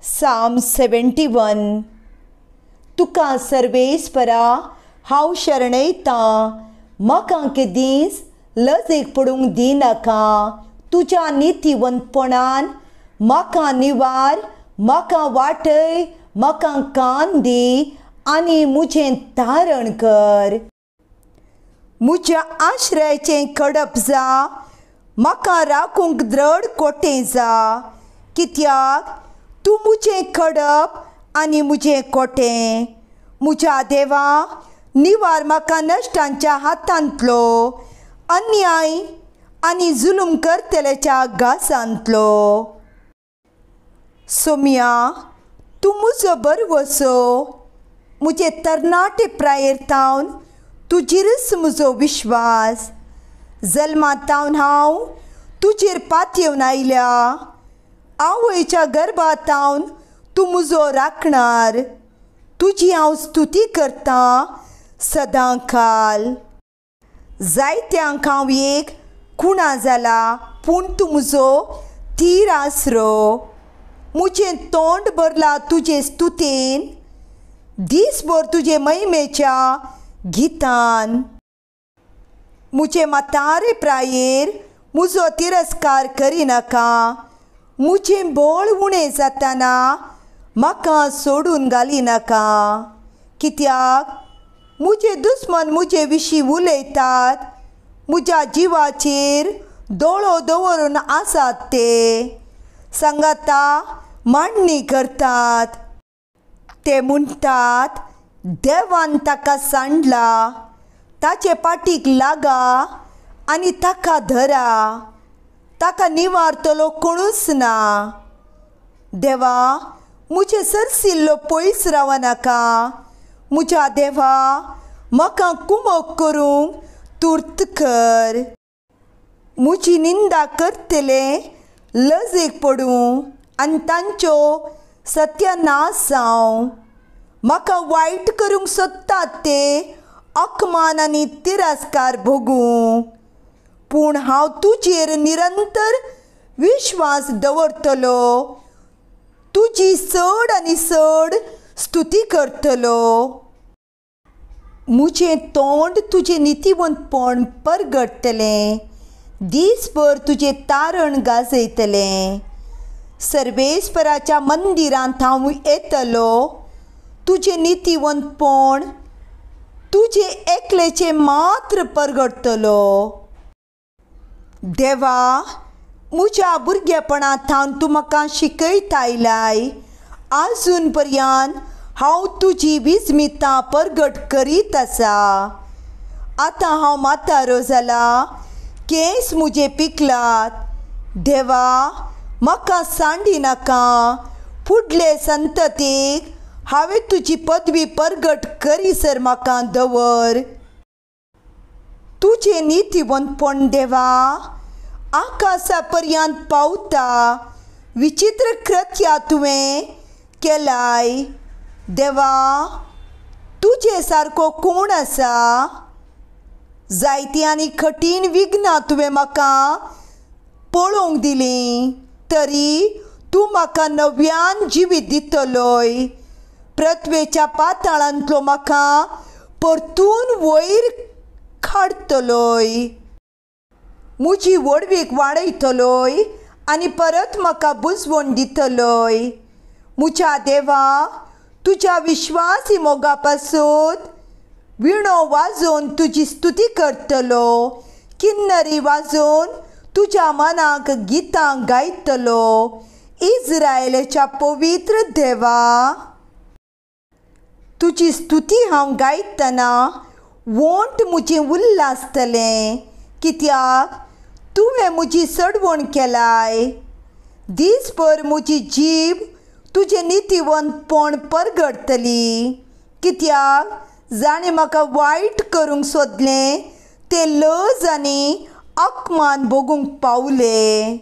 Psalm 71. तुका सर्वेस्परा हांव शरणयतां, म्हाका केदींच लजेक पडूंक दिनाका. तुज्या नितीवंतपणान म्हाका निवार, म्हाका वाटय, म्हाका कान दी आनी म्हजें तारण कर. म्हज्या आश्रयाचें कडप जा, म्हाका राखूंक द्रढ कोटें जा. कित्याक तूं म्हजें कडप आनी म्हजें कोटें. म्हज्या देवा, निवार म्हाका नश्टांच्या हातांतलो, अन्याय आनी जुलूम करतल्याच्या घासांतलो. सोम्या, तूं म्हजो बरवसो. म्हजे तरणाटे प्रायेरतावन तुजेरच म्हजो विश्वास. जल्मांतावन हांव तुजेर पातयेवन आयल्या. आवयच्या गर्भांतावन तूं म्हजो राखणार. तुजी हांव स्तुती करतां सदां काल. जायत्यांक हांव एक खुणा जाला, पूण तूं म्हजो थीर आसरो. म्हजें तोंड भरलां तुजे स्तुतेन, दीसभर तुजे महिमेच्या गितान. म्हजे म्हातारे प्रायेर म्हजो तिरस्कार करिनाका. म्हजें बोळ उणें जातना म्हाका सोडून घालिनाका. कित्याक म्हजे दुस्मन म्हजे विशीं उलयतात, म्हज्या जिवाचेर दोळो दवरून आसात ते. सांगाता मांडणी करतात. ते म्हणटात, देवान ताका सांडला, ताचे पाटीक लागा आनी ताका धरा. ताका निवारतलो कोणूच ना. देवा, म्हजे सरसिल्लो पयस रावनाका. म्हज्या देवा, म्हाका कुमोक करूंक तुर्त कर. म्हजी निंदा करतले लजेक पडूं आनी तांच्यो सत्यानाश जावं. म्हाका वायट करूंक सोदतात ते अपमान आनी तिरस्कार भोगूं. पूण हांव तुजेर निरंतर विश्वास दवरतलो. तुजी चड आनी चड स्तुती करतलो. म्हजें तोंड तुजें नितीवंतपण परगडटलें. दीसभर तुजें तारण गाजयतलें. सर्वेस्पराच्या मंदिरांत हांव येतलो. तुजें नितीवंतपण तुजें एकलेचें मात्र परगडतलो. देवा, म्हज्या भुरगेपणांतावन तूं म्हाका शिकयत आयलाय. आजून पर्यंत हांव तुजी विस्मितां परगट करीत आसा. आतां हांव म्हातारो जाला, केंस म्हजे पिकलात. देवा, म्हाका सांडिनाका. फुडले संततीक हांवें तुजी पदवी परगट करीसर म्हाका दवर. तुजें नितीवंतपण देवा आकाशा पर्यंत पावता. विचित्र कृत्या तुवें केलाय. देवा, तुजे सारको कोण आसा? जायतीं आनी कठीण विघ्नां तुवें म्हाका पळोवंक दिलीं, तरी तूं म्हाका नव्यान जिवीत दितलोय. पृथ्वेच्या पाताळांतलो म्हाका परतून वयर काडतलोय. म्हजी व्हडवीक वाडयतलोय आनी परत म्हाका बुजवण दितलोय. म्हज्या देवा, तुज्या विश्वासी मोगा पासून विणो वाजोवन तुजी स्तुती करतलो. किन्नरी वाजोवन तुज्या मनाक गितां गायतलो. इस्रायेलाच्या पवित्र देवा, तुजी स्तुती हांव गायतना वोंट म्हजें उल्हासतलें. कित्याक तुवें म्हजी सडवण केलाय. दीसभर म्हजी जीब तुजें नितीवंतपण परगडटली. कित्याक जाणें म्हाका वायट करूंक सोदलें ते लज आनी अपमान भोगूंक पावले.